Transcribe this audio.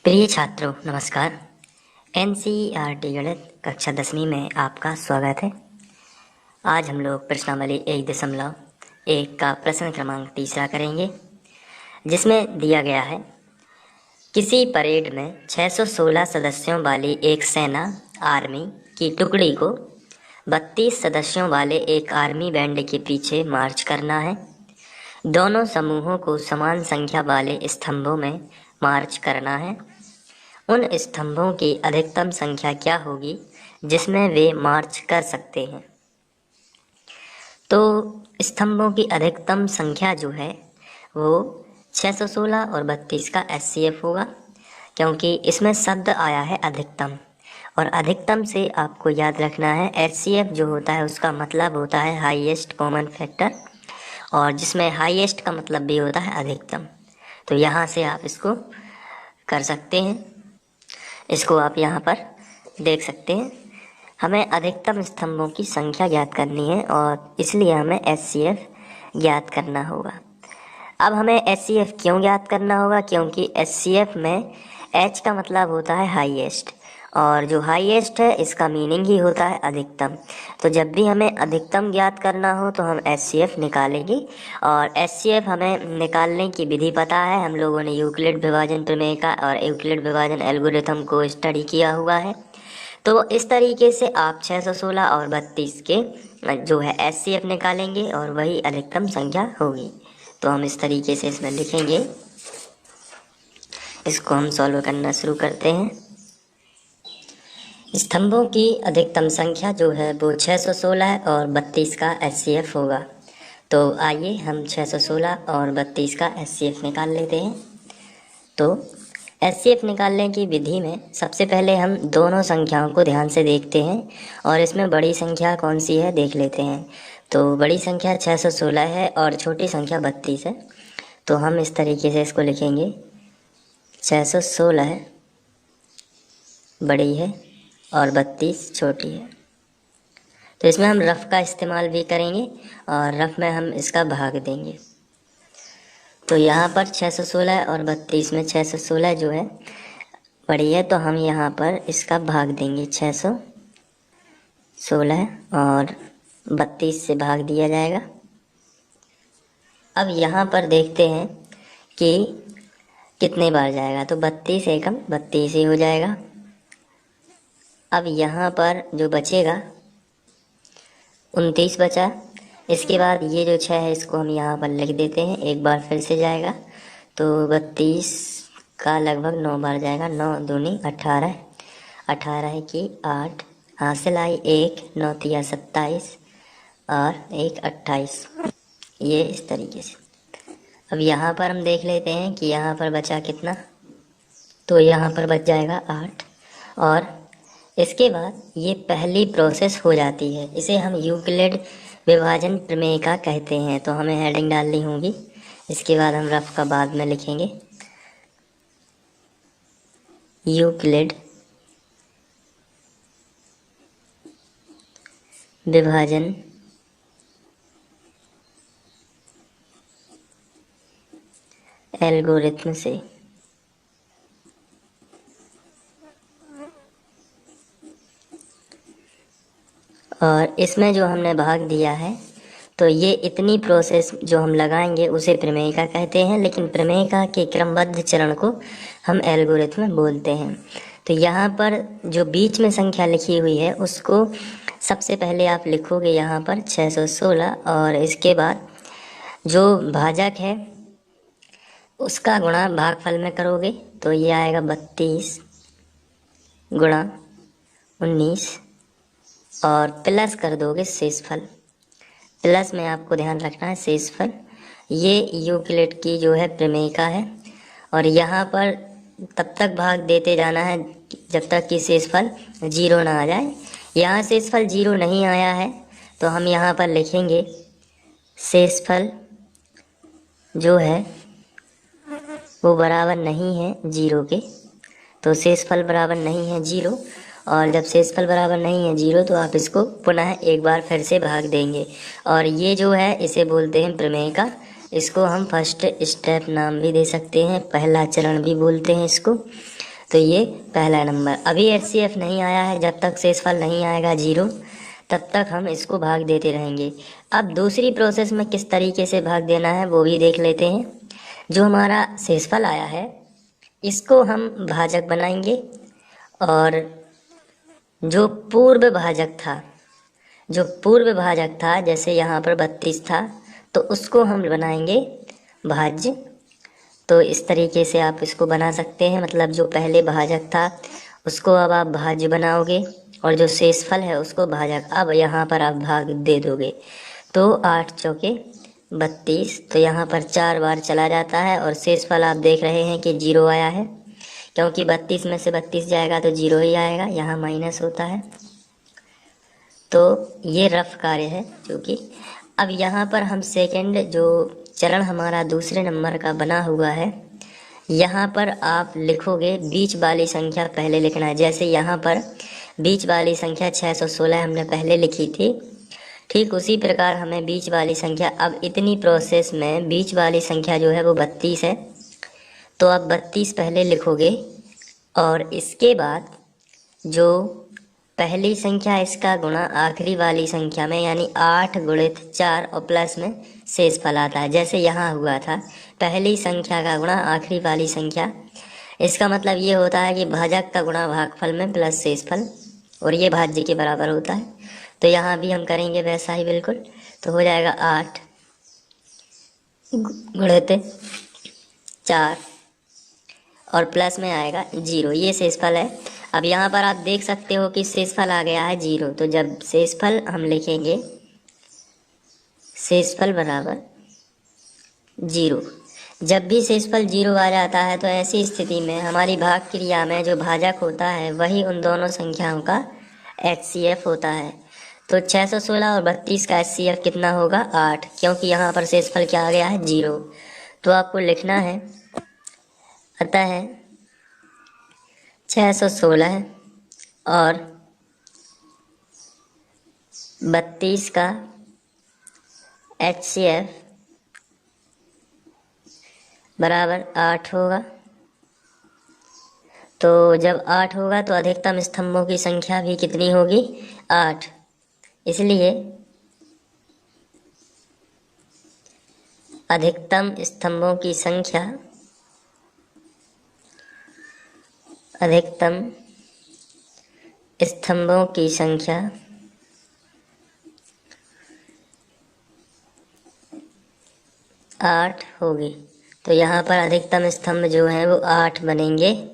प्रिय छात्रों नमस्कार। एनसीईआरटी गणित कक्षा 10वीं में आपका स्वागत है। आज हम लोग प्रश्नावली 1.1 का प्रश्न क्रमांक 3 करेंगे, जिसमें दिया गया है किसी परेड में 616 सदस्यों वाली एक सेना आर्मी की टुकड़ी को 32 सदस्यों वाले एक आर्मी बैंड के पीछे मार्च करना है। दोनों समूहों को समान संख्या वाले स्तंभों में मार्च करना है। उन स्तंभों की अधिकतम संख्या क्या होगी जिसमें वे मार्च कर सकते हैं। तो स्तंभों की अधिकतम संख्या जो है वो 616 और 32 का एचसीएफ होगा, क्योंकि इसमें शब्द आया है अधिकतम, और अधिकतम से आपको याद रखना है एचसीएफ जो होता है उसका मतलब होता है हाईएस्ट कॉमन फैक्टर, और जिसमें हाईएस्ट का मतलब भी होता है अधिकतम। तो यहाँ से आप इसको कर सकते हैं, इसको आप यहाँ पर देख सकते हैं। हमें अधिकतम स्तंभों की संख्या ज्ञात करनी है और इसलिए हमें एचसीएफ ज्ञात करना होगा। अब हमें एचसीएफ क्यों ज्ञात करना होगा? क्योंकि एचसीएफ में एच का मतलब होता है हाईएस्ट, और जो हाईएस्ट है इसका मीनिंग ही होता है अधिकतम। तो जब भी हमें अधिकतम ज्ञात करना हो तो हम एचसीएफ निकालेंगे, और एचसीएफ हमें निकालने की विधि पता है। हम लोगों ने यूक्लिड विभाजन प्रमेय का और यूक्लिड विभाजन एल्गोरिथम को स्टडी किया हुआ है। तो इस तरीके से आप 616 और 32 के जो है एचसीएफ निकालेंगे और वही अधिकतम संख्या होगी। तो हम इस तरीके से इसमें लिखेंगे। इसको हम सॉल्व करना शुरू करते हैं। स्तंभों की अधिकतम संख्या जो है वो 616 और 32 का एचसीएफ होगा। तो आइए हम 616 और 32 का एचसीएफ निकाल लेते हैं। तो एचसीएफ निकालने की विधि में सबसे पहले हम दोनों संख्याओं को ध्यान से देखते हैं, और इसमें बड़ी संख्या कौन सी है देख लेते हैं। तो बड़ी संख्या 616 है और छोटी संख्या 32 है। तो हम इस तरीके से इसको लिखेंगे, 616 बड़ी है और 32 छोटी है। तो इसमें हम रफ का इस्तेमाल भी करेंगे और रफ में हम इसका भाग देंगे। तो यहाँ पर 616 और 32 में 616 जो है बड़ी है, तो हम यहाँ पर इसका भाग देंगे। 616 और 32 से भाग दिया जाएगा। अब यहाँ पर देखते हैं कि कितने बार जाएगा। तो 32 एकम 32 ही हो जाएगा। अब यहाँ पर जो बचेगा 29 बचा। इसके बाद ये जो 6 है इसको हम यहाँ पर लिख देते हैं। एक बार फिर से जाएगा, तो 32 का लगभग 9 बार जाएगा। 9 दूनी 18, 18 की 8, हासिल आई 1, 9 तिया 27 और 1 28। ये इस तरीके से। अब यहाँ पर हम देख लेते हैं कि यहाँ पर बचा कितना। तो यहाँ पर बच जाएगा 8, और इसके बाद ये पहली प्रोसेस हो जाती है। इसे हम यूक्लिड विभाजन प्रमेय का कहते हैं। तो हमें हेडिंग डालनी होगी। इसके बाद हम रफ का बाद में लिखेंगे, यूक्लिड विभाजन एल्गोरिथम से। और इसमें जो हमने भाग दिया है, तो ये इतनी प्रोसेस जो हम लगाएंगे उसे प्रमेयिका कहते हैं, लेकिन प्रमेयिका के क्रमबद्ध चरण को हम एल्गोरिथम बोलते हैं। तो यहाँ पर जो बीच में संख्या लिखी हुई है उसको सबसे पहले आप लिखोगे यहाँ पर 616, और इसके बाद जो भाजक है उसका गुणा भागफल में करोगे। तो ये आएगा 32 गुणा 19, और प्लस कर दोगे शेषफल। प्लस में आपको ध्यान रखना है शेषफल। ये यूक्लिड की जो है प्रमेयिका है, और यहाँ पर तब तक भाग देते जाना है जब तक कि शेषफल 0 ना आ जाए। यहाँ शेषफल 0 नहीं आया है तो हम यहाँ पर लिखेंगे शेषफल जो है वो बराबर नहीं है 0 के। तो शेषफल बराबर नहीं है 0, और जब शेषफल बराबर नहीं है 0 तो आप इसको पुनः एक बार फिर से भाग देंगे। और ये जो है इसे बोलते हैं प्रमेयिका। इसको हम फर्स्ट स्टेप नाम भी दे सकते हैं, पहला चरण भी बोलते हैं इसको। तो ये पहला नंबर। अभी एचसीएफ नहीं आया है, जब तक शेषफल नहीं आएगा 0 तब तक हम इसको भाग देते रहेंगे। अब दूसरी प्रोसेस में किस तरीके से भाग देना है वो भी देख लेते हैं। जो हमारा शेषफल आया है इसको हम भाजक बनाएंगे, और जो पूर्व भाजक था जैसे यहाँ पर 32 था तो उसको हम बनाएंगे भाज्य। तो इस तरीके से आप इसको बना सकते हैं, मतलब जो पहले भाजक था उसको अब आप भाज्य बनाओगे और जो शेषफल है उसको भाजक। अब यहाँ पर आप भाग दे दोगे तो 8 चौके 32, तो यहाँ पर 4 बार चला जाता है और शेषफल आप देख रहे हैं कि 0 आया है, क्योंकि 32 में से 32 जाएगा तो 0 ही आएगा, यहाँ माइनस होता है। तो ये रफ कार्य है जो कि अब यहाँ पर हम सेकंड जो चरण हमारा दूसरे नंबर का बना हुआ है, यहाँ पर आप लिखोगे बीच वाली संख्या पहले लिखना है। जैसे यहाँ पर बीच वाली संख्या 616 हमने पहले लिखी थी, ठीक उसी प्रकार हमें बीच वाली संख्या, अब इतनी प्रोसेस में बीच वाली संख्या जो है वो 32 है, तो आप 32 पहले लिखोगे और इसके बाद जो पहली संख्या इसका गुणा आखिरी वाली संख्या में, यानी 8 गुणित 4 और प्लस में शेषफल आता है। जैसे यहाँ हुआ था पहली संख्या का गुणा आखिरी वाली संख्या, इसका मतलब ये होता है कि भाजक का गुणा भागफल में प्लस शेषफल, और ये भाज्य के बराबर होता है। तो यहाँ भी हम करेंगे वैसा ही बिल्कुल, तो हो जाएगा 8 गुणित 4 और प्लस में आएगा 0, ये शेषफल है। अब यहाँ पर आप देख सकते हो कि शेषफल आ गया है 0, तो जब शेषफल हम लिखेंगे शेषफल बराबर 0, जब भी शेषफल 0 आ जाता है तो ऐसी स्थिति में हमारी भाग क्रिया में जो भाजक होता है वही उन दोनों संख्याओं का एचसीएफ होता है। तो 616 और 32 का एचसीएफ कितना होगा 8, क्योंकि यहाँ पर शेषफल क्या आ गया है 0। तो आपको लिखना है अतः 616 और 32 का एचसीएफ बराबर 8 होगा। तो जब 8 होगा तो अधिकतम स्तंभों की संख्या भी कितनी होगी 8, इसलिए अधिकतम स्तंभों की संख्या अधिकतम स्तंभों की संख्या 8 होगी। तो यहाँ पर अधिकतम स्तंभ जो हैं वो 8 बनेंगे।